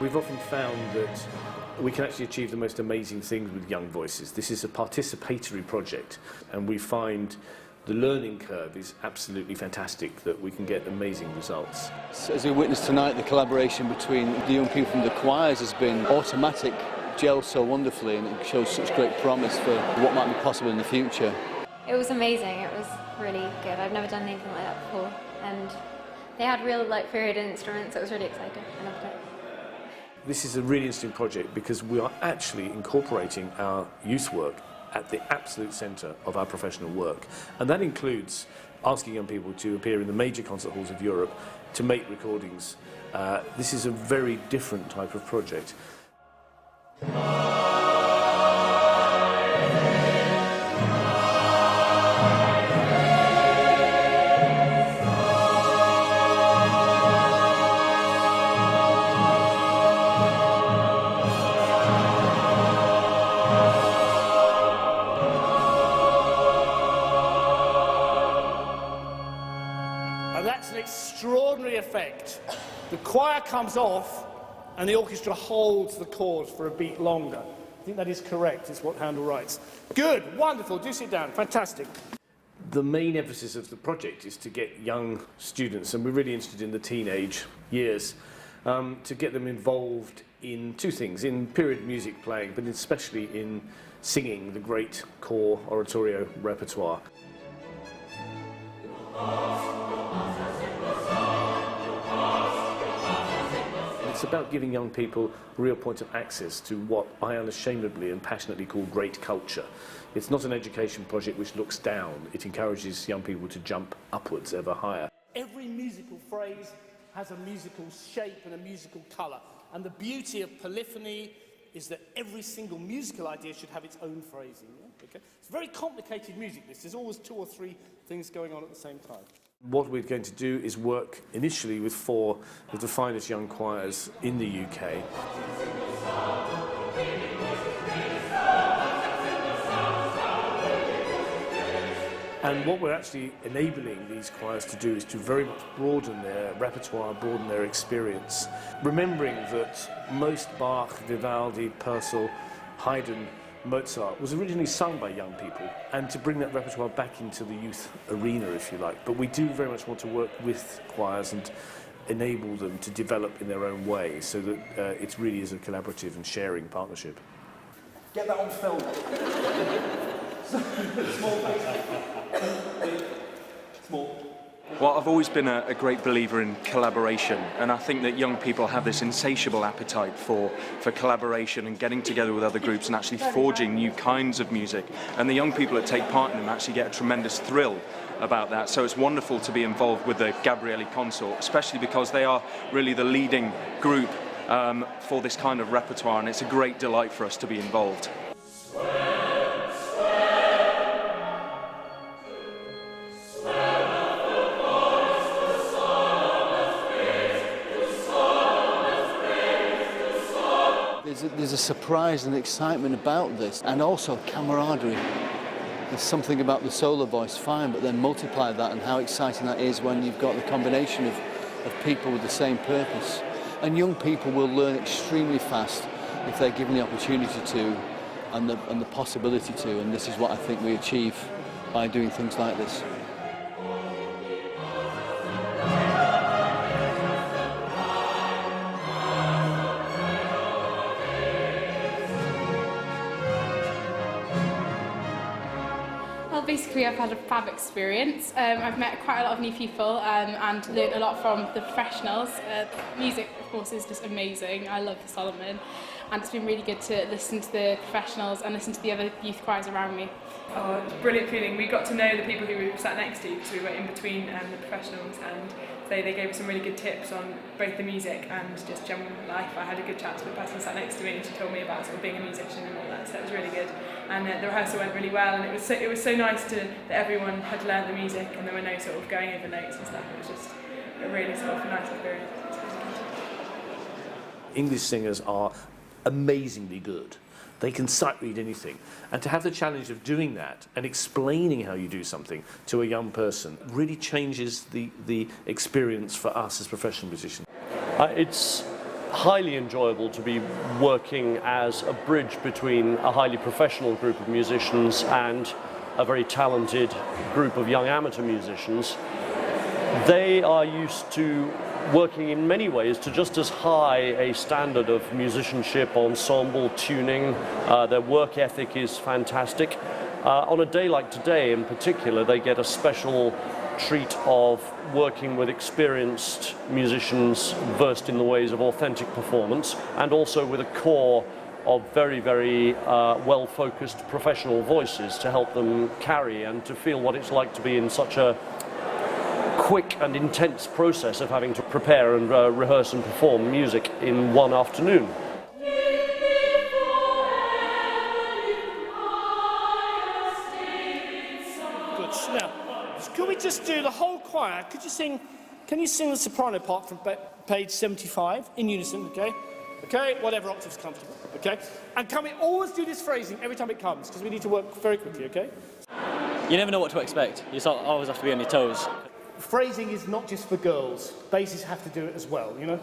We've often found that we can actually achieve the most amazing things with young voices. This is a participatory project, and we find the learning curve is absolutely fantastic, that we can get amazing results. As we witnessed tonight, the collaboration between the young people from the choirs has been automatic, gelled so wonderfully, and it shows such great promise for what might be possible in the future. It was amazing, it was really good. I've never done anything like that before, and they had real period instruments, so it was really exciting. I loved it. This is a really interesting project because we are actually incorporating our youth work at the absolute centre of our professional work, and that includes asking young people to appear in the major concert halls of Europe to make recordings. This is a very different type of project. That's an extraordinary effect. The choir comes off and the orchestra holds the chords for a beat longer. I think that is correct, it's what Handel writes. Good, wonderful, do sit down, fantastic. The main emphasis of the project is to get young students, and we're really interested in the teenage years, to get them involved in two things, in period music playing, but especially in singing the great core oratorio repertoire. It's about giving young people a real point of access to what I unashamedly and passionately call great culture. It's not an education project which looks down. It encourages young people to jump upwards ever higher. Every musical phrase has a musical shape and a musical colour. And the beauty of polyphony is that every single musical idea should have its own phrasing. Yeah? Okay? It's very complicated music, this. There's always two or three things going on at the same time. What we're going to do is work initially with 4 of the finest young choirs in the UK. And what we're actually enabling these choirs to do is to very much broaden their repertoire, broaden their experience, remembering that most Bach, Vivaldi, Purcell, Haydn, Mozart was originally sung by young people, and to bring that repertoire back into the youth arena, if you like. But we do very much want to work with choirs and enable them to develop in their own way, so that it really is a collaborative and sharing partnership. Get that on film. Small, please. Small. Well, I've always been a great believer in collaboration, and I think that young people have this insatiable appetite for collaboration and getting together with other groups and actually forging new kinds of music. And the young people that take part in them actually get a tremendous thrill about that. So it's wonderful to be involved with the Gabrieli Consort, especially because they are really the leading group for this kind of repertoire, and it's a great delight for us to be involved. There's a surprise and excitement about this, and also camaraderie. There's something about the solo voice, fine, but then multiply that and how exciting that is when you've got the combination of people with the same purpose. And young people will learn extremely fast if they're given the opportunity to and the possibility to, and this is what I think we achieve by doing things like this. Basically, I've had a fab experience. I've met quite a lot of new people and learned a lot from the professionals. Music, of course, is just amazing. I love the Solomon, and it's been really good to listen to the professionals and listen to the other youth choirs around me. Oh, it's a brilliant feeling. We got to know the people who we sat next to, because we were in between the professionals, and they gave us some really good tips on both the music and just general life. I had a good chat to the person sat next to me, and she told me about sort of being a musician and all that, so it was really good. And the rehearsal went really well, and it was so nice that everyone had learned the music and there were no sort of going over notes and stuff. It was just a really sort of nice experience. English singers are amazingly good. They can sight read anything. And to have the challenge of doing that and explaining how you do something to a young person really changes the experience for us as professional musicians. It's highly enjoyable to be working as a bridge between a highly professional group of musicians and a very talented group of young amateur musicians. They are used to working in many ways to just as high a standard of musicianship, ensemble, tuning. Their work ethic is fantastic. On a day like today in particular, they get a special treat of working with experienced musicians versed in the ways of authentic performance, and also with a core of very, very well-focused professional voices to help them carry and to feel what it's like to be in such a quick and intense process of having to prepare and rehearse and perform music in one afternoon. Good. Now, could we just do the whole choir? Can you sing the soprano part from page 75 in unison, okay? Okay, whatever octave's comfortable, okay? And can we always do this phrasing every time it comes, because we need to work very quickly, okay? You never know what to expect. You always have to be on your toes. Phrasing is not just for girls. Basses have to do it as well, you know?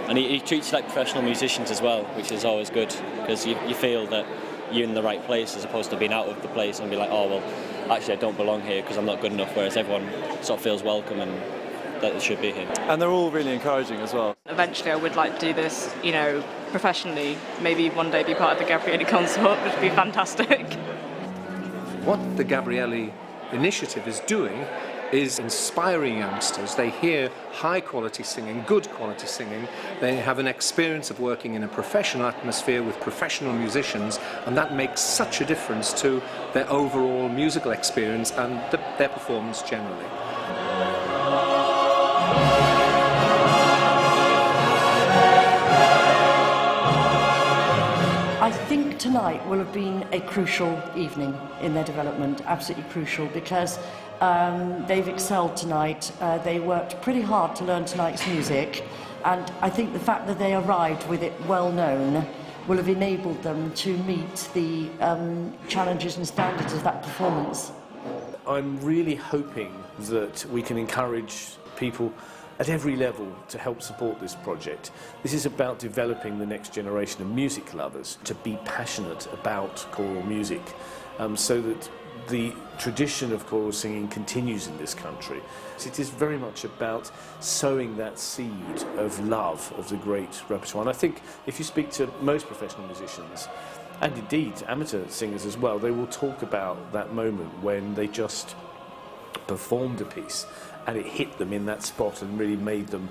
And he treats you like professional musicians as well, which is always good, because you feel that you're in the right place as opposed to being out of the place and be like, oh, well, actually I don't belong here because I'm not good enough, whereas everyone sort of feels welcome and that it should be here. And they're all really encouraging as well. Eventually I would like to do this, you know, professionally. Maybe one day be part of the Gabrieli Consort, which would be fantastic. What the Gabrieli initiative is doing is inspiring youngsters. They hear high quality singing, good quality singing. They have an experience of working in a professional atmosphere with professional musicians, and that makes such a difference to their overall musical experience and their performance generally. I think tonight will have been a crucial evening in their development, absolutely crucial, because they've excelled tonight. They worked pretty hard to learn tonight's music, and I think the fact that they arrived with it well known will have enabled them to meet the challenges and standards of that performance. I'm really hoping that we can encourage people at every level to help support this project. This is about developing the next generation of music lovers to be passionate about choral music, so that the tradition of choral singing continues in this country. It is very much about sowing that seed of love of the great repertoire. And I think if you speak to most professional musicians, and indeed amateur singers as well, they will talk about that moment when they just performed a piece and it hit them in that spot and really made them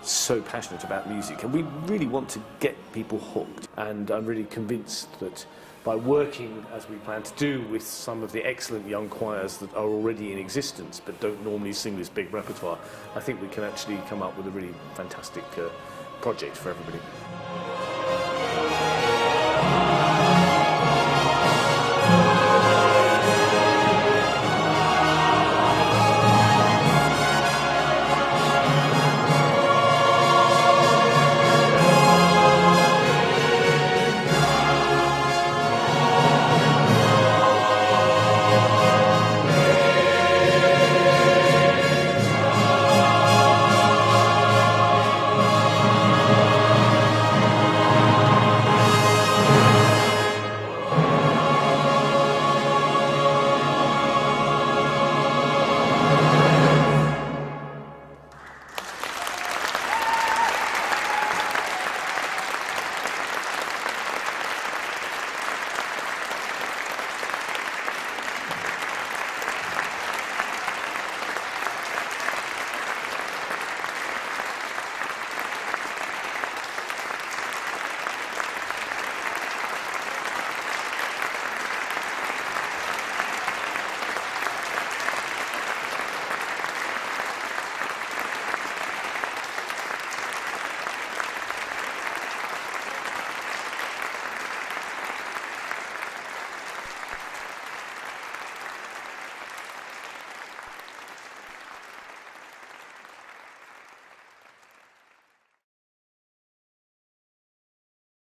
so passionate about music. And we really want to get people hooked, and I'm really convinced that by working as we plan to do with some of the excellent young choirs that are already in existence but don't normally sing this big repertoire, I think we can actually come up with a really fantastic project for everybody.